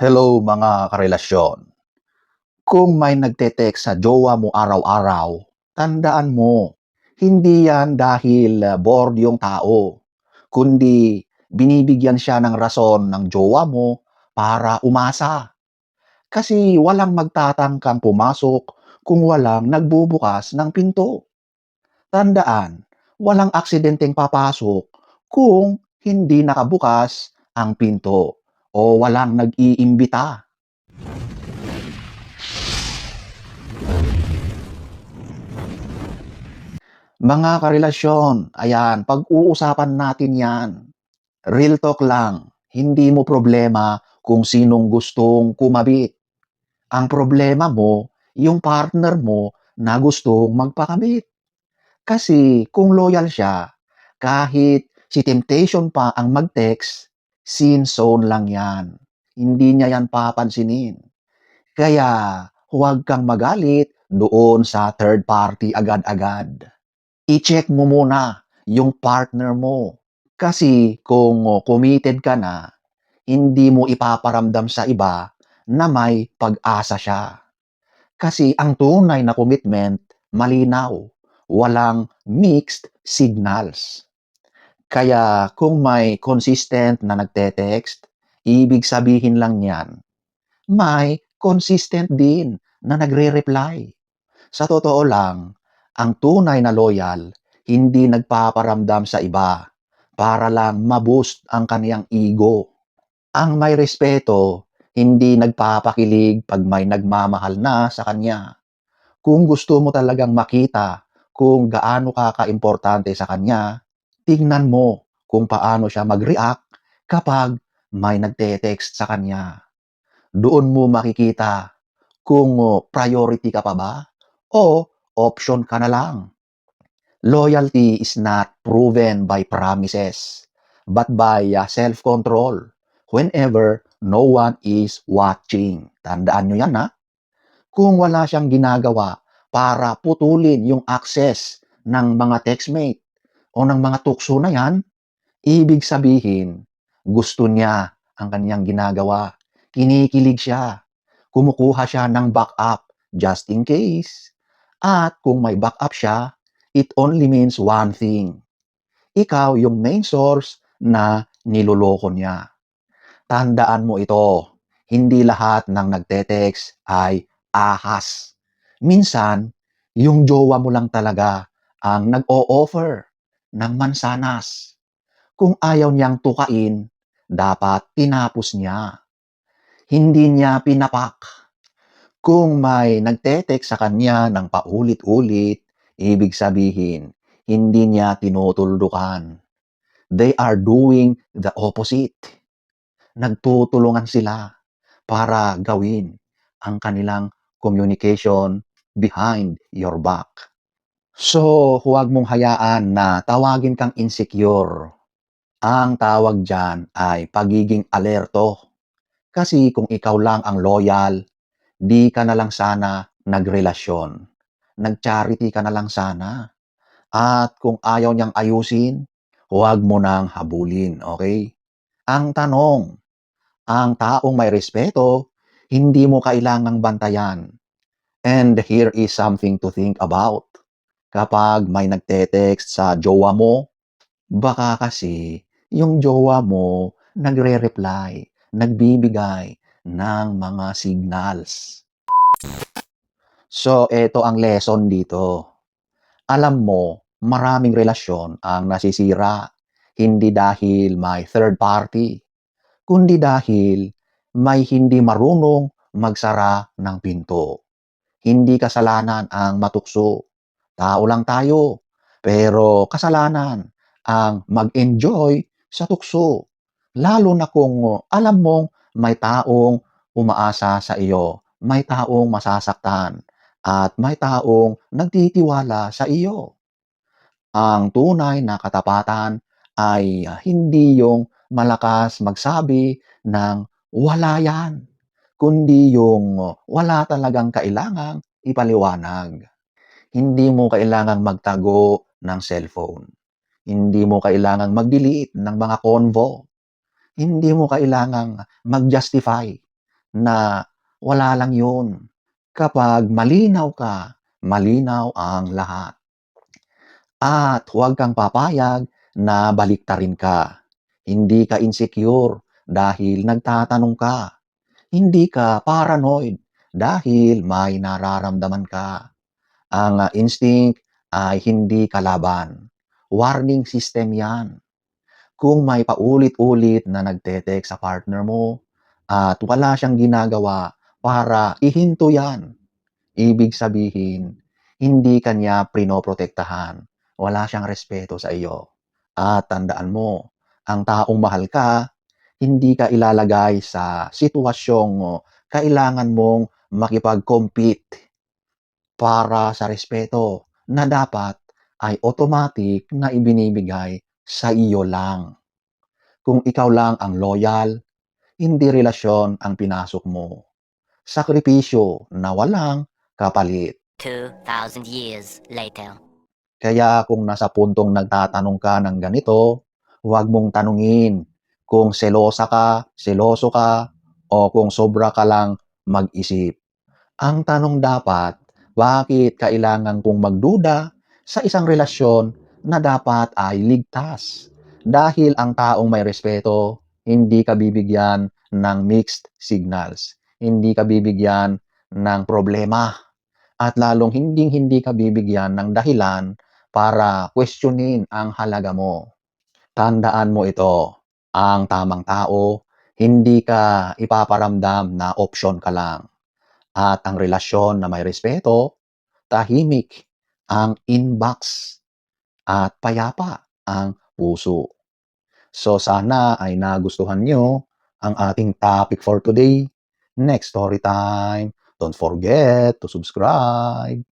Hello mga karelasyon. Kung may nagte-text sa jowa mo araw-araw, tandaan mo, hindi yan dahil bored yung tao, kundi binibigyan siya ng rason ng jowa mo para umasa. Kasi walang magtatangkang pumasok kung walang nagbubukas ng pinto. Tandaan, walang aksidenteng papasok kung hindi nakabukas ang pinto o walang nag-iimbita. Mga karelasyon, ayan, pag-uusapan natin yan. Real talk lang, hindi mo problema kung sinong gustong kumabit. Ang problema mo, yung partner mo na gustong magpakabit. Kasi kung loyal siya, kahit si temptation pa ang mag-text, sin zone lang yan. Hindi niya yan papansinin. Kaya huwag kang magalit doon sa third party agad-agad. I-check mo muna yung partner mo. Kasi kung committed ka na, hindi mo ipaparamdam sa iba na may pag-asa siya. Kasi ang tunay na commitment, malinaw, walang mixed signals. Kaya kung may consistent na nagte-text, ibig sabihin lang yan, may consistent din na nagre-reply. Sa totoo lang, ang tunay na loyal, hindi nagpaparamdam sa iba para lang ma-boost ang kaniyang ego. Ang may respeto, hindi nagpapakilig pag may nagmamahal na sa kanya. Kung gusto mo talagang makita kung gaano ka kaimportante sa kanya, tingnan mo kung paano siya mag-react kapag may nagte-text sa kanya. Doon mo makikita kung priority ka pa ba o option ka na lang. Loyalty is not proven by promises, but by self-control whenever no one is watching. Tandaan nyo yan, ha? Kung wala siyang ginagawa para putulin yung access ng mga textmate o ng mga tukso na yan, ibig sabihin, gusto niya ang kanyang ginagawa. Kinikilig siya. Kumukuha siya ng backup just in case. At kung may backup siya, it only means one thing. Ikaw yung main source na niloloko niya. Tandaan mo ito, hindi lahat ng nagte-text ay ahas. Minsan, yung jowa mo lang talaga ang nag-o-offer ng mansanas. Kung ayaw niyang tukain, dapat tinapos niya. Hindi niya pinapak. Kung may nagte-text sa kanya ng paulit-ulit, ibig sabihin, hindi niya tinutuldukan. They are doing the opposite. Nagtutulungan sila para gawin ang kanilang communication behind your back. So, huwag mong hayaan na tawagin kang insecure. Ang tawag dyan ay pagiging alerto. Kasi kung ikaw lang ang loyal, di ka na lang sana nagrelasyon. Nag-charity ka na lang sana. At kung ayaw niyang ayusin, huwag mo nang habulin, okay? Ang tanong, ang taong may respeto, hindi mo kailangang bantayan. And here is something to think about. Kapag may nagte-text sa jowa mo, baka kasi yung jowa mo nagre-reply, nagbibigay ng mga signals. So, eto ang lesson dito. Alam mo, maraming relasyon ang nasisira, hindi dahil may third party, kundi dahil may hindi marunong magsara ng pinto. Hindi kasalanan ang matukso. Tao lang tayo. Pero kasalanan ang mag-enjoy sa tukso. Lalo na kung alam mong may taong umaasa sa iyo, may taong masasaktan, at may taong nagtitiwala sa iyo. Ang tunay na katapatan ay hindi yung malakas magsabi ng wala yan, kundi yung wala talagang kailangang ipaliwanag. Hindi mo kailangang magtago ng cellphone. Hindi mo kailangang mag-delete ng mga convo. Hindi mo kailangang mag-justify. na wala lang yun. Kapag malinaw ka, malinaw ang lahat. At huwag kang papayag na baliktarin ka. Hindi ka insecure dahil nagtatanong ka. Hindi ka paranoid dahil may nararamdaman ka. Ang instinct ay hindi kalaban. Warning system yan. Kung may paulit-ulit na nagte-text sa partner mo at wala siyang ginagawa para ihinto yan, ibig sabihin, hindi kanya prinoprotektahan. Wala siyang respeto sa iyo. At tandaan mo, ang taong mahal ka, hindi ka ilalagay sa sitwasyong kailangan mong makipag-compete para sa respeto na dapat ay automatic na ibinibigay sa iyo lang. Kung ikaw lang ang loyal, hindi relasyon ang pinasok mo. Sakripisyo na walang kapalit. 2,000 years later. Kaya kung nasa puntong nagtatanong ka ng ganito, huwag mong tanungin kung selosa ka, seloso ka, o kung sobra ka lang mag-isip. Ang tanong dapat, bakit kailangan kong magduda sa isang relasyon na dapat ay ligtas? Dahil ang taong may respeto, hindi ka bibigyan ng mixed signals. Hindi ka bibigyan ng problema. At lalong hindi ka bibigyan ng dahilan para questionin ang halaga mo. Tandaan mo ito, ang tamang tao, hindi ka ipaparamdam na option ka lang. At ang relasyon na may respeto, tahimik ang inbox at payapa ang puso. So sana ay nagustuhan nyo ang ating topic for today. Next story time. Don't forget to subscribe.